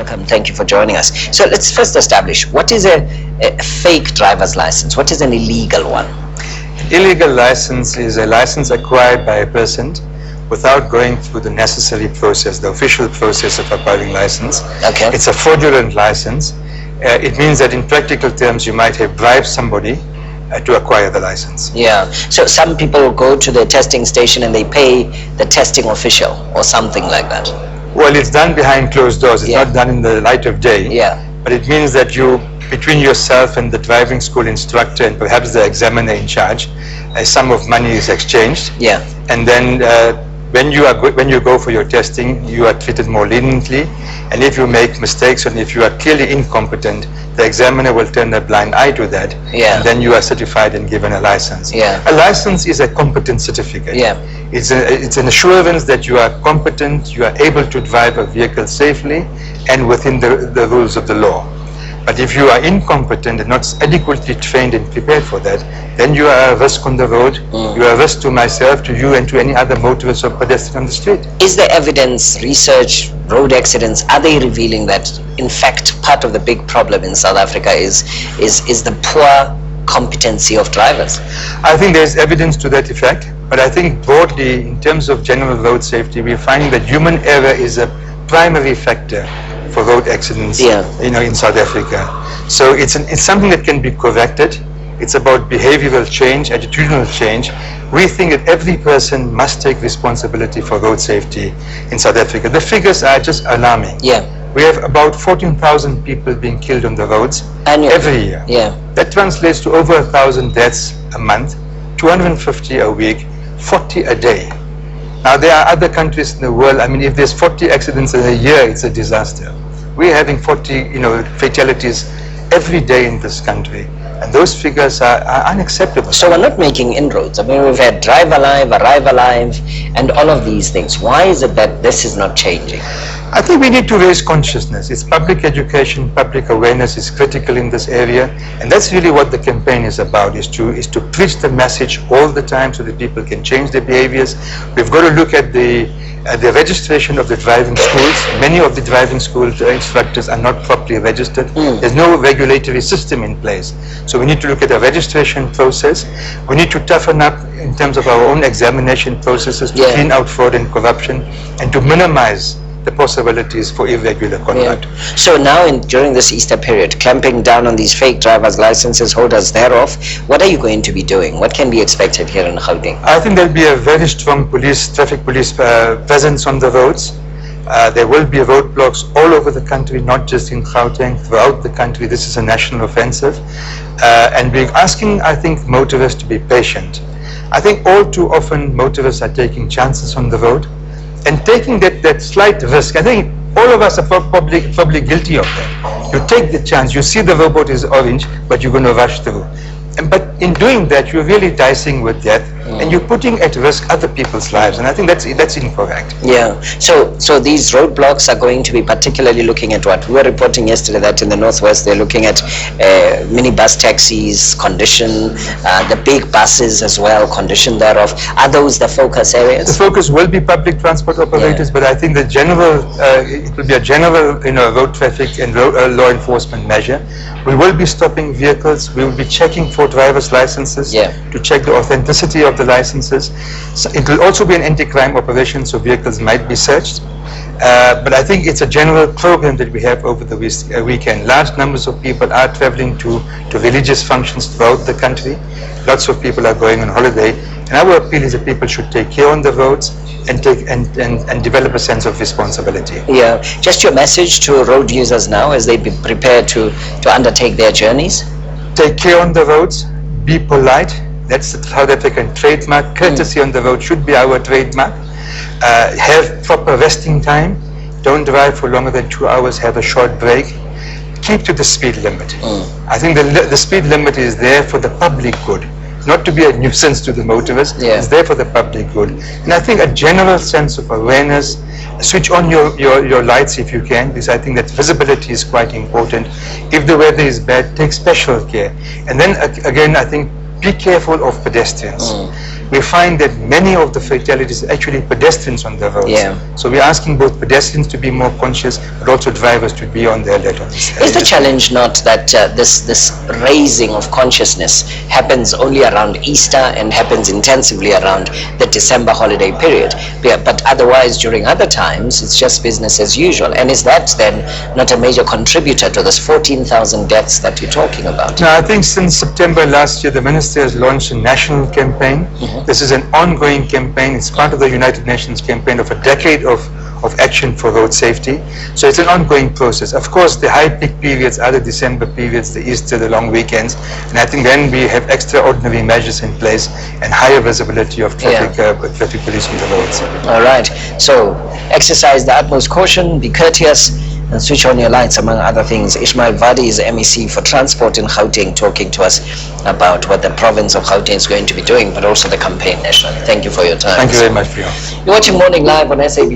welcome. Thank you for joining us. So let's first establish, what is a fake driver's license? What is an illegal one? An illegal license is a license acquired by a person without going through the necessary process, the official process of acquiring license. Okay. It's a fraudulent license. It means that in practical terms you might have bribed somebody to acquire the license. Yeah. So some people go to the testing station and they pay the testing official or something like that. Well, it's done behind closed doors. It's not done in the light of day. Yeah. But it means that between yourself and the driving school instructor and perhaps the examiner in charge, a sum of money is exchanged. Yeah. And then when you go for your testing, you are treated more leniently. And if you make mistakes and if you are clearly incompetent, the examiner will turn a blind eye to that. Yeah. And then you are certified and given a license. Yeah. A license is a competence certificate. Yeah. It's an assurance that you are competent, you are able to drive a vehicle safely and within the rules of the law. But if you are incompetent and not adequately trained and prepared for that, then you are a risk on the road. You are a risk to myself, to you, and to any other motorist or pedestrian on the street. Is there evidence, research, road accidents, are they revealing that, in fact, part of the big problem in South Africa is the poor competency of drivers? I think there's evidence to that effect, but I think broadly, in terms of general road safety, we find that human error is a primary factor for road accidents, in South Africa. So it's something that can be corrected. It's about behavioral change, attitudinal change. We think that every person must take responsibility for road safety in South Africa. The figures are just alarming. Yeah. We have about 14,000 people being killed on the roads every year. Yeah. That translates to over 1,000 deaths a month, 250 a week, 40 a day. Now, there are other countries in the world, I mean, if there's 40 accidents in a year, it's a disaster. We're having 40, fatalities every day in this country. And those figures are unacceptable. So we're not making inroads. I mean, we've had Drive Alive, Arrive Alive, and all of these things. Why is it that this is not changing? I think we need to raise consciousness. It's public education, public awareness is critical in this area, and that's really what the campaign is about, is to preach the message all the time so that people can change their behaviors. We've got to look at the registration of the driving schools. Many of the driving school instructors are not properly registered. There's no regulatory system in place. So we need to look at the registration process. We need to toughen up in terms of our own examination processes to clean out fraud and corruption and to minimize the possibilities for irregular conduct. So now during this Easter period, clamping down on these fake driver's licenses, holders thereof, what are you going to be doing? What can be expected here in Gauteng? I think there'll be a very strong traffic police presence on the roads. There will be roadblocks all over the country, not just in Gauteng, throughout the country. This is a national offensive. And we're asking, I think, motorists to be patient. I think all too often motorists are taking chances on the road and taking that slight risk. I think all of us are probably guilty of that. You take the chance, you see the robot is orange, but you're going to rush through. But in doing that, you're really dicing with death, and you're putting at risk other people's lives, and I think that's incorrect. Yeah. So these roadblocks are going to be particularly looking at what? We were reporting yesterday that in the Northwest they're looking at minibus taxis, condition, the big buses as well, condition thereof. Are those the focus areas? The focus will be public transport operators, but I think the general, it will be a general, road traffic and law enforcement measure. We will be stopping vehicles. We will be checking for driver's licenses to check the authenticity of the licenses. So it will also be an anti-crime operation, so vehicles might be searched. But I think it's a general program that we have over the weekend. Large numbers of people are traveling to religious functions throughout the country. Lots of people are going on holiday. And our appeal is that people should take care on the roads and develop a sense of responsibility. Yeah. Just your message to road users now as they be prepared to undertake their journeys? Take care on the roads, be polite. That's the South African trademark. Courtesy on the road should be our trademark. Have proper resting time. Don't drive for longer than 2 hours. Have a short break. Keep to the speed limit. I think the speed limit is there for the public good, not to be a nuisance to the motorists. It's there for the public good. And I think a general sense of awareness, switch on your lights if you can, because I think that visibility is quite important. If the weather is bad, take special care. And then again, I think be careful of pedestrians. we find that many of the fatalities are actually pedestrians on the roads. Yeah. So we're asking both pedestrians to be more conscious, but also drivers to be on the alert on this. Is the challenge not that this raising of consciousness happens only around Easter and happens intensively around the December holiday period, but otherwise during other times it's just business as usual? And is that then not a major contributor to this 14,000 deaths that you're talking about? No, I think since September last year, the Minister has launched a national campaign. This is an ongoing campaign. It's part of the United Nations campaign of a decade of action for road safety. So it's an ongoing process. Of course, the high peak periods are the December periods, the Easter, the long weekends, and I think then we have extraordinary measures in place and higher visibility of traffic, traffic police on the roads. All right. So exercise the utmost caution, be courteous, and switch on your lights, among other things. Ismail Vadi is MEC for Transport in Gauteng, talking to us about what the province of Gauteng is going to be doing, but also the campaign nationally. Thank you for your time. Thank you very much, Priya. You're watching Morning Live on SAB.